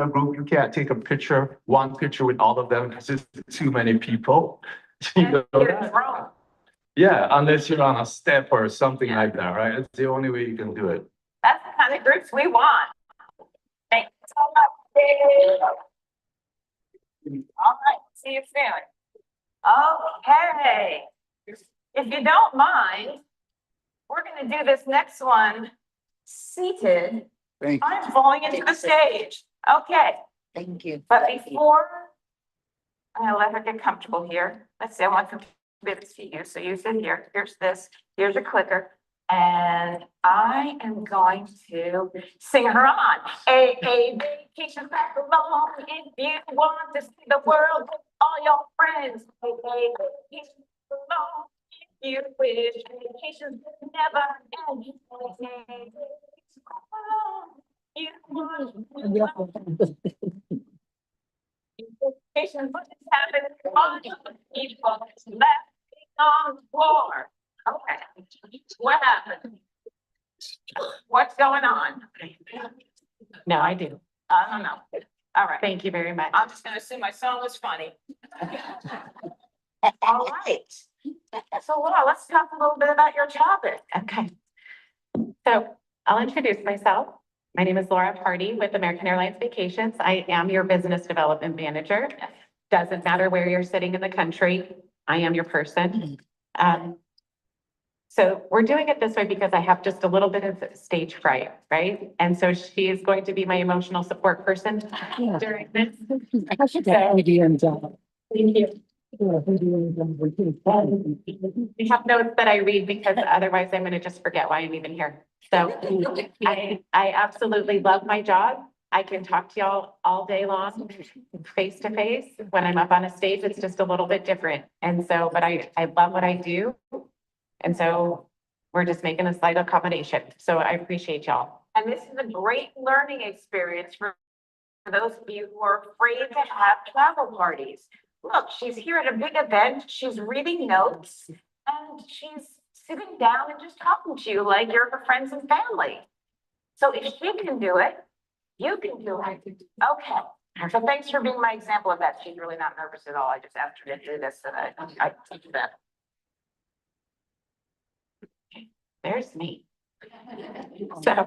a group, you can't take a picture, one picture with all of them, because there's too many people. You know that? Yeah, unless you're on a step or something like that, right? It's the only way you can do it. That's the kind of groups we want. Thanks so much. All right, see you soon. Okay. If you don't mind, we're gonna do this next one seated. Thank you. I'm falling into the stage. Okay, Thank you. but before I'm gonna let her get comfortable here. Let's see, I want to be able to see you. So you sit here. Here's this. Here's your clicker. And I am going to sing her on. A vacation back along if you want to see the world with all your friends. A vacation along if you wish vacations would never end. You want vacation, what is happening on people left on the floor. Okay, what happened? What's going on? No, I do. I don't know. All right, Thank you very much. I'm just gonna assume my song was funny. All right. So Laura, let's talk a little bit about your topic. Okay. So I'll introduce myself. My name is Laura Party with American Airlines Vacations. I am your business development manager. Doesn't matter where you're sitting in the country, I am your person. So we're doing it this way because I have just a little bit of stage fright, right? And so she is going to be my emotional support person during this. I should have idea and Thank you. We have notes that I read because otherwise I'm going to just forget why I'm even here. So I absolutely love my job. I can talk to y'all all day long, face to face. When I'm up on a stage, it's just a little bit different. And so, but I love what I do. And so we're just making a slight accommodation. So I appreciate y'all. And this is a great learning experience for those of you who are afraid to have travel parties. Look, she's here at a big event, she's reading notes, and she's sitting down and just talking to you like you're her friends and family. So if she can do it, you can do it. Okay, so thanks for being my example of that. She's really not nervous at all. I just asked her to do this, so I teach that. There's me. So I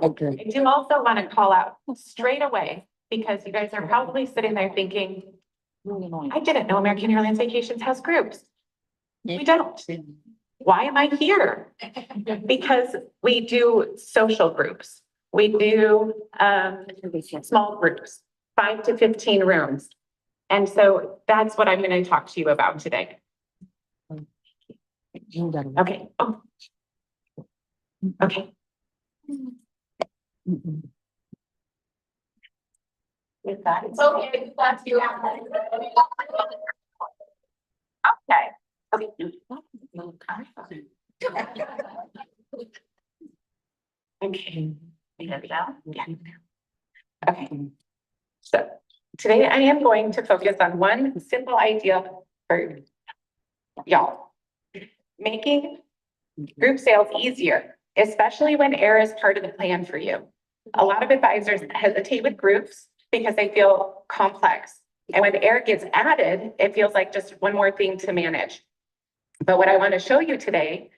do also want to call out straight away because you guys are probably sitting there thinking, I didn't know American Airlines Vacations has groups. We don't. Why am I here? Because we do social groups. We do small groups, 5 to 15 rooms. And so that's what I'm going to talk to you about today. Okay. Oh. Okay. With that, it's okay. That's you. Okay. Okay. Yeah. Okay. So today I am going to focus on one simple idea for y'all. Making group sales easier, especially when air is part of the plan for you. A lot of advisors hesitate with groups because they feel complex. And when air gets added, it feels like just one more thing to manage. But what I want to show you today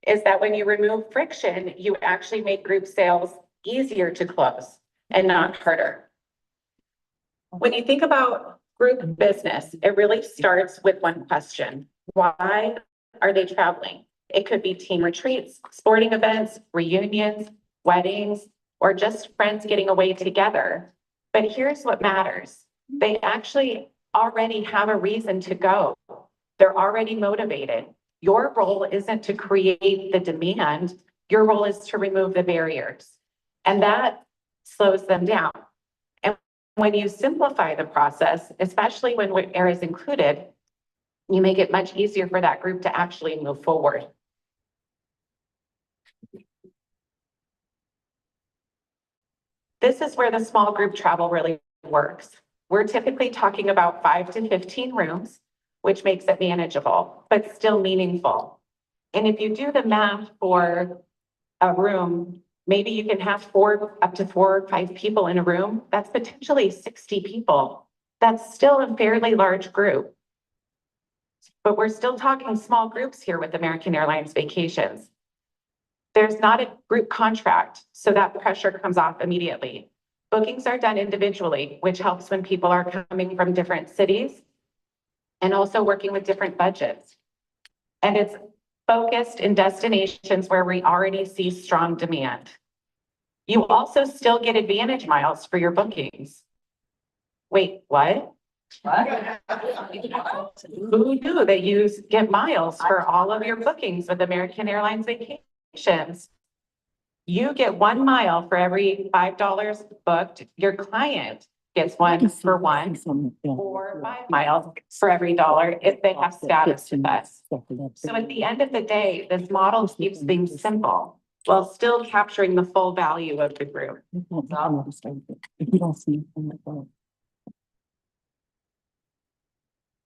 is that when you remove friction, you actually make group sales easier to close and not harder. When you think about group business, it really starts with one question. Why are they traveling? It could be team retreats, sporting events, reunions, weddings, or just friends getting away together. But here's what matters. They actually already have a reason to go. They're already motivated. Your role isn't to create the demand. Your role is to remove the barriers. And that slows them down. And when you simplify the process, especially when air is included, you make it much easier for that group to actually move forward. This is where the small group travel really works. We're typically talking about 5 to 15 rooms, which makes it manageable, but still meaningful. And if you do the math for a room Maybe you can have up to 4 or 5 people in a room. That's potentially 60 people. That's still a fairly large group. But we're still talking small groups here with American Airlines Vacations. There's not a group contract, so that pressure comes off immediately. Bookings are done individually, which helps when people are coming from different cities and also working with different budgets. And it's focused in destinations where we already see strong demand. You also still get Advantage miles for your bookings. Wait, what? Who knew that you get miles for all of your bookings with American Airlines Vacations? You get 1 mile for every $5 booked. Your client gets 1 for 1 or 5 miles for every $1 if they have status with us. So at the end of the day, this model keeps things simple while still capturing the full value of the group.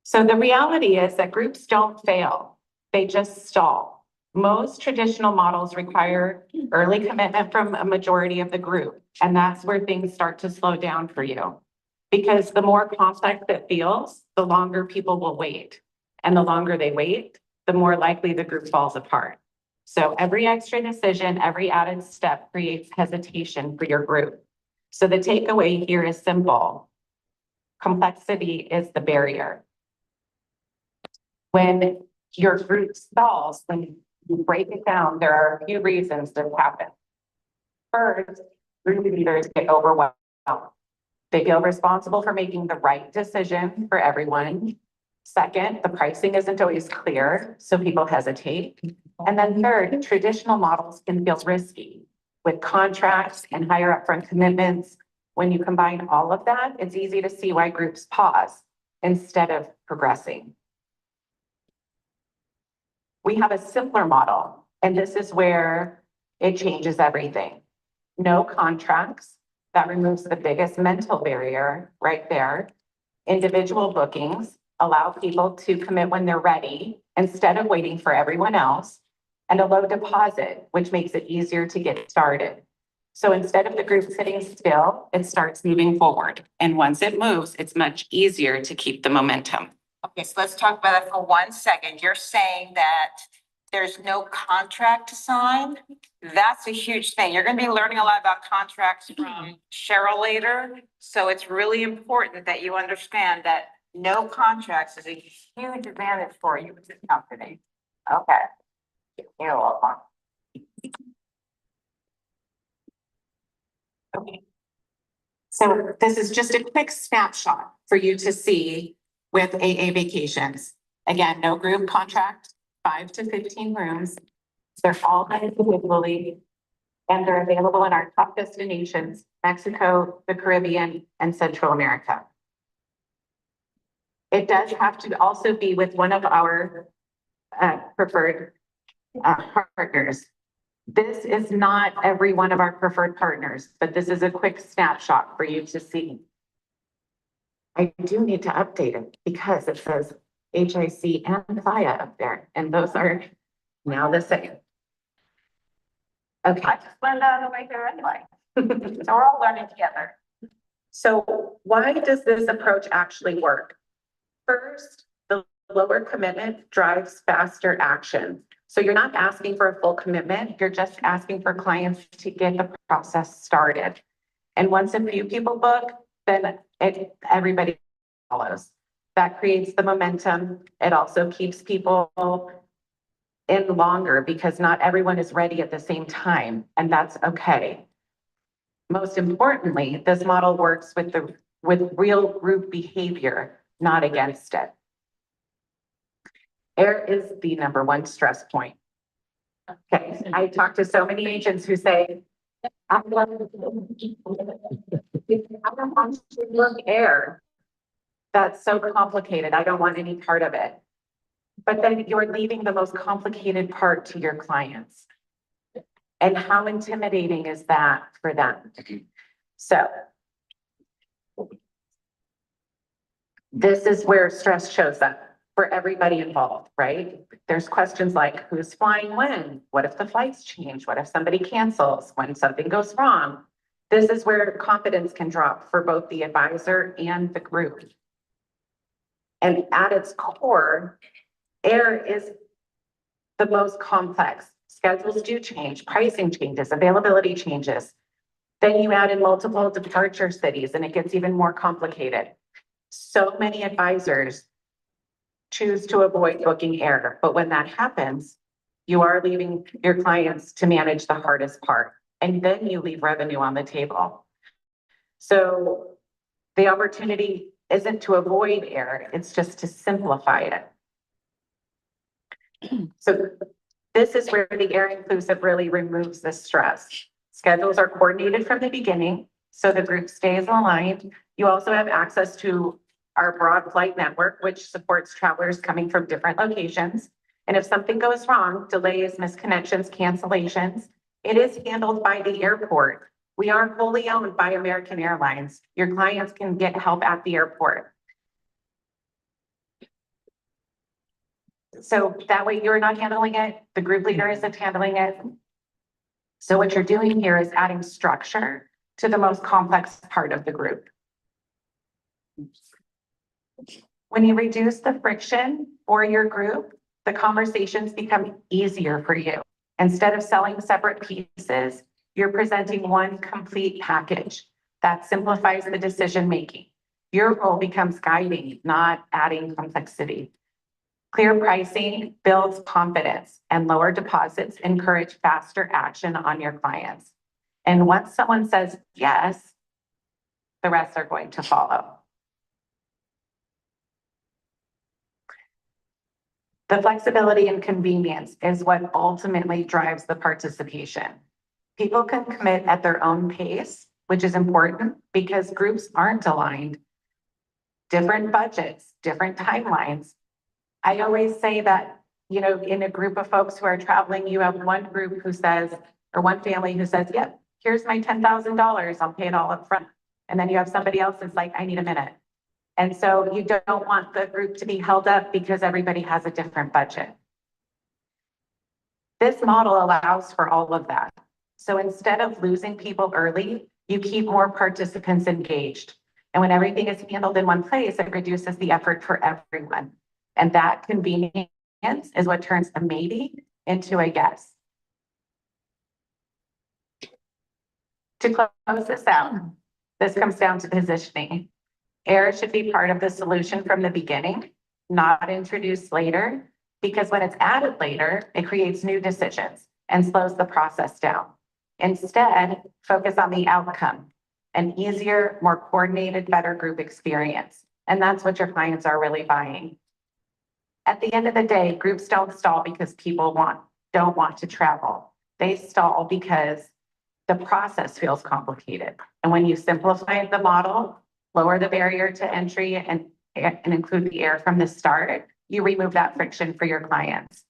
So the reality is that groups don't fail, they just stall. Most traditional models require early commitment from a majority of the group, and that's where things start to slow down for you. Because the more complex it feels, the longer people will wait. And the longer they wait, the more likely the group falls apart. So every extra decision, every added step creates hesitation for your group. So the takeaway here is simple. Complexity is the barrier. When your group stalls, when you break it down, there are a few reasons that happen. First, group leaders get overwhelmed. They feel responsible for making the right decision for everyone. Second, the pricing isn't always clear, so people hesitate. And then third, traditional models can feel risky with contracts and higher upfront commitments. When you combine all of that, it's easy to see why groups pause instead of progressing. We have a simpler model, and this is where it changes everything. No contracts. That removes the biggest mental barrier right there. Individual bookings allow people to commit when they're ready instead of waiting for everyone else, and a low deposit, which makes it easier to get started. So instead of the group sitting still, it starts moving forward. And once it moves, it's much easier to keep the momentum. Okay, so let's talk about it for 1 second. You're saying that there's no contract to sign? That's a huge thing. You're gonna be learning a lot about contracts from Cheryl later. So it's really important that you understand that no contracts is a huge advantage for you as a company. Okay. You're welcome. Okay. So this is just a quick snapshot for you to see with AA Vacations. Again, no group contract, 5 to 15 rooms. They're all done individually, and they're available in our top destinations, Mexico, the Caribbean, and Central America. It does have to also be with one of our preferred partners. This is not every one of our preferred partners, but this is a quick snapshot for you to see. I do need to update it because it says HIC and Playa up there, and those are now the same. Okay. I just learned out of the way here anyway. So we're all learning together. So why does this approach actually work? First, the lower commitment drives faster action. So you're not asking for a full commitment, you're just asking for clients to get the process started. And once a few people book, then everybody follows. That creates the momentum. It also keeps people in longer because not everyone is ready at the same time, and that's okay. Most importantly, this model works with real group behavior, not against it. Air is the number 1 stress point. Okay, I talk to so many agents who say, I don't want to work air. That's so complicated. I don't want any part of it. But then you're leaving the most complicated part to your clients. And how intimidating is that for them? So this is where stress shows up. for everybody involved, right? There's questions like who's flying when? What if the flights change? What if somebody cancels? When something goes wrong? This is where confidence can drop for both the advisor and the group. And at its core, air is the most complex. Schedules do change, pricing changes, availability changes. Then you add in multiple departure cities and it gets even more complicated. So many advisors choose to avoid booking air, but when that happens, you are leaving your clients to manage the hardest part, and then you leave revenue on the table. So the opportunity isn't to avoid air, it's just to simplify it. So this is where the air inclusive really removes the stress. Schedules are coordinated from the beginning, so the group stays aligned. You also have access to our broad flight network, which supports travelers coming from different locations. And if something goes wrong, delays, misconnections, cancellations, it is handled by the airport. We are wholly owned by American Airlines. Your clients can get help at the airport. So that way you're not handling it, the group leader isn't handling it. So what you're doing here is adding structure to the most complex part of the group. When you reduce the friction for your group, the conversations become easier for you. Instead of selling separate pieces, you're presenting one complete package that simplifies the decision-making. Your role becomes guiding, not adding complexity. Clear pricing builds confidence, and lower deposits encourage faster action on your clients. And once someone says yes, the rest are going to follow. The flexibility and convenience is what ultimately drives the participation. People can commit at their own pace, which is important because groups aren't aligned. Different budgets, different timelines. I always say that, you know, in a group of folks who are traveling, you have one group who says, or one family who says, yep, here's my $10,000, I'll pay it all up front. And then you have somebody else that's like, I need a minute. And so you don't want the group to be held up because everybody has a different budget. This model allows for all of that. So instead of losing people early, you keep more participants engaged. And when everything is handled in one place, it reduces the effort for everyone. And that convenience is what turns a maybe into a yes. To close this out, this comes down to positioning. Air should be part of the solution from the beginning, not introduced later, because when it's added later, it creates new decisions and slows the process down. Instead, focus on the outcome, an easier, more coordinated, better group experience. And that's what your clients are really buying. At the end of the day, groups don't stall because people don't want to travel. They stall because the process feels complicated. And when you simplify the model, lower the barrier to entry and include the air from the start, you remove that friction for your clients.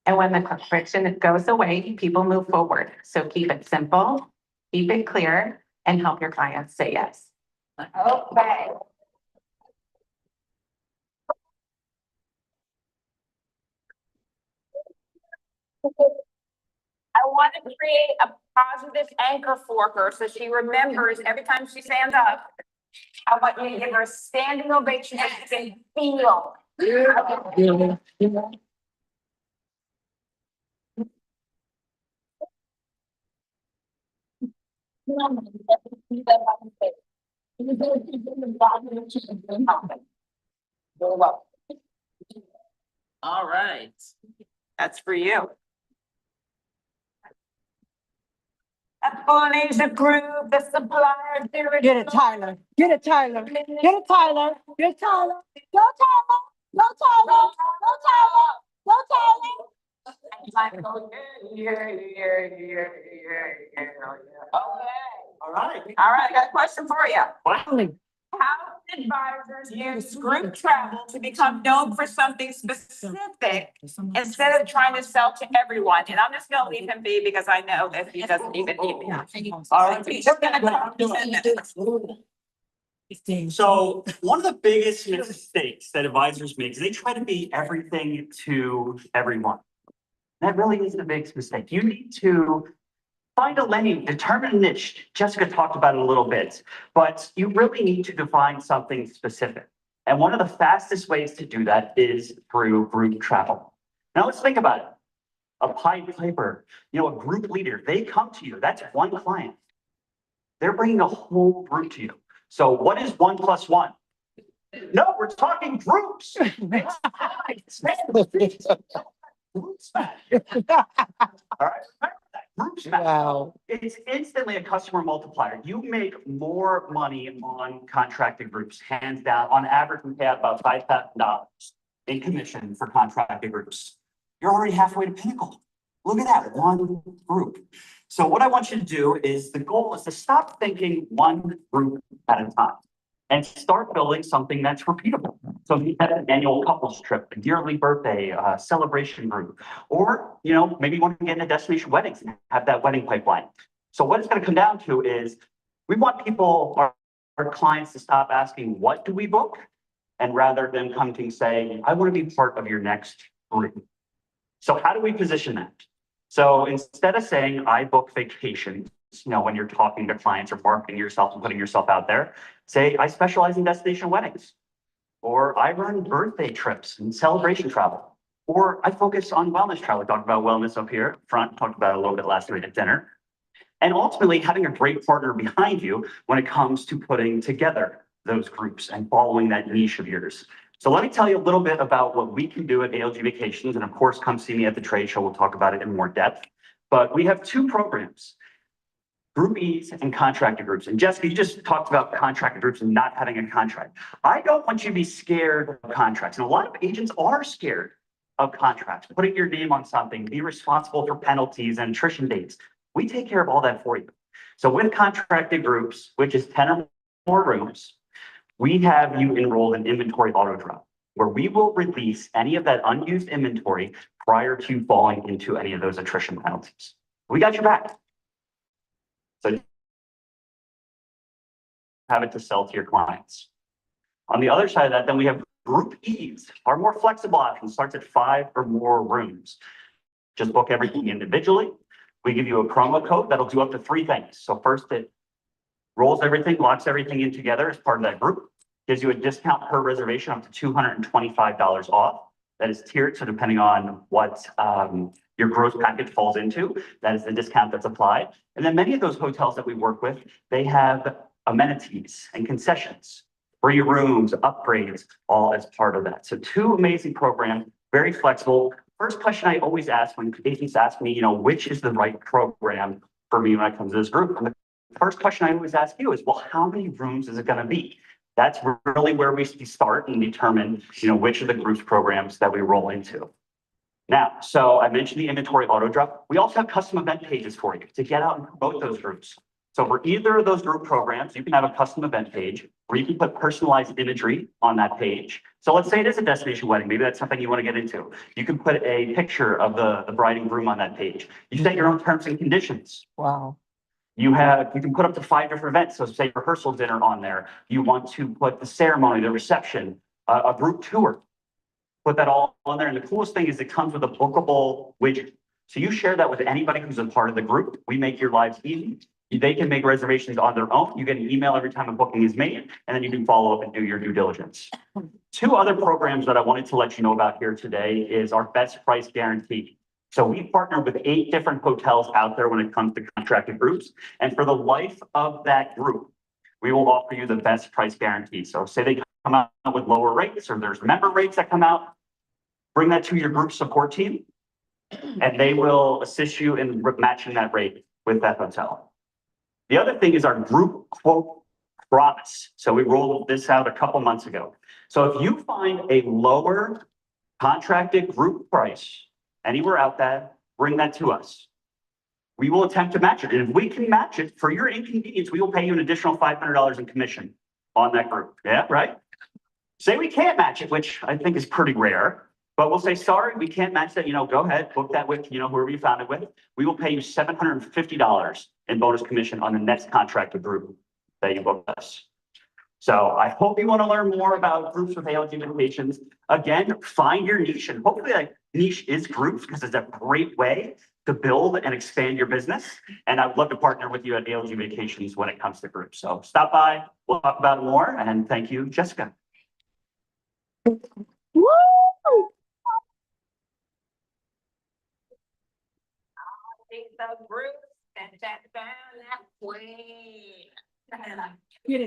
And when the friction goes away, people move forward. So keep it simple, keep it clear, and help your clients say yes. Okay. I want to create a positive anchor for her so she remembers every time she stands up. How about you give her a standing ovation that she can feel? All right. That's for you. The Polynesian group, the supplier. Get it, Tyler. Get it, Tyler. Get it, Tyler. Get it, Tyler. Go, Tyler. Go, Tyler. Go, Tyler. Go, Tyler. Okay. All right. All right, I got a question for you. Tyler. How do advisors use group travel to become known for something specific instead of trying to sell to everyone? And I'm just gonna leave him be because I know that he doesn't even need me. All right. He's just gonna talk to them. So one of the biggest mistakes that advisors make is they try to be everything to everyone. That really is the biggest mistake. You need to find a lane, determine a niche. Jessica talked about it a little bit, but you really need to define something specific. And one of the fastest ways to do that is through group travel. Now let's think about it. A Pied Piper, a group leader, they come to you. That's one client. They're bringing a whole group to you. So what is 1 + 1? No, we're talking groups. Groups match. All right, remember that, groups match. Wow. It's instantly a customer multiplier. You make more money on contracted groups, hands down. On average, we pay out about $5,000 in commission for contracted groups. You're already halfway to Pinnacle. Look at that, one group. So what I want you to do is, the goal is to stop thinking one group at a time and start building something that's repeatable. So if you have an annual couples trip, a yearly birthday, celebration group, or, maybe you want to get into destination weddings and have that wedding pipeline. So what it's going to come down to is, we want people, our clients, to stop asking, what do we book? And rather than come to say, I want to be part of your next group. So how do we position that? So instead of saying, I book vacations, when you're talking to clients or marketing yourself and putting yourself out there, say, I specialize in destination weddings, or I run birthday trips and celebration travel, or I focus on wellness travel. We talked about wellness up here front, talked about it a little bit last night at dinner. And ultimately having a great partner behind you when it comes to putting together those groups and following that niche of yours. So let me tell you a little bit about what we can do at ALG Vacations. And of course, come see me at the trade show. We'll talk about it in more depth. But we have two programs, Group E's and contracted groups. And Jessica, you just talked about contracted groups and not having a contract. I don't want you to be scared of contracts. And a lot of agents are scared of contracts, putting your name on something, be responsible for penalties and attrition dates. We take care of all that for you. So with contracted groups, which is 10 or more rooms, we have you enrolled in inventory auto drop, where we will release any of that unused inventory prior to falling into any of those attrition penalties. We got your back. So have it to sell to your clients. On the other side of that, then we have Group E's, our more flexible option, starts at 5 or more rooms. Just book everything individually. We give you a promo code that'll do up to 3 things. So first, it rolls everything, locks everything in together as part of that group, gives you a discount per reservation up to $225 off. That is tiered, so depending on what your gross package falls into, that is the discount that's applied. And then many of those hotels that we work with, they have amenities and concessions, free rooms, upgrades, all as part of that. So 2 amazing programs, very flexible. First question I always ask when agents ask me, which is the right program for me when it comes to this group? And the first question I always ask you is, well, how many rooms is it going to be? That's really where we start and determine, which of the groups programs that we roll into. Now, so I mentioned the inventory auto drop. We also have custom event pages for you to get out and promote those groups. So for either of those group programs, you can have a custom event page where you can put personalized imagery on that page. So let's say it is a destination wedding. Maybe that's something you want to get into. You can put a picture of the bride and groom on that page. You set your own terms and conditions. Wow. You can put up to 5 different events. So say rehearsal dinner on there. You want to put the ceremony, the reception, a group tour. Put that all on there. And the coolest thing is it comes with a bookable widget. So you share that with anybody who's a part of the group. We make your lives easy. They can make reservations on their own. You get an email every time a booking is made, and then you can follow up and do your due diligence. 2 other programs that I wanted to let you know about here today is our best price guarantee. So we partner with 8 different hotels out there when it comes to contracted groups. And for the life of that group, we will offer you the best price guarantee. So say they come out with lower rates or there's member rates that come out, bring that to your group support team, and they will assist you in matching that rate with that hotel. The other thing is our group quote promise. So we rolled this out a couple months ago. So if you find a lower contracted group price anywhere out there, bring that to us. We will attempt to match it. And if we can match it for your inconvenience, we will pay you an additional $500 in commission on that group. Yeah, right? Say we can't match it, which I think is pretty rare. But we'll say, sorry, we can't match that. Go ahead, book that with, whoever you found it with. We will pay you $750 in bonus commission on the next contracted group that you book us. So I hope you want to learn more about groups with ALG limitations. Again, find your niche, and hopefully that niche is groups, because it's a great way to build and expand your business. And I'd love to partner with you at ALG Vacations when it comes to groups. So stop by, we'll talk about it more, and thank you, Jessica. Woo! Think the groups and that way. Get it.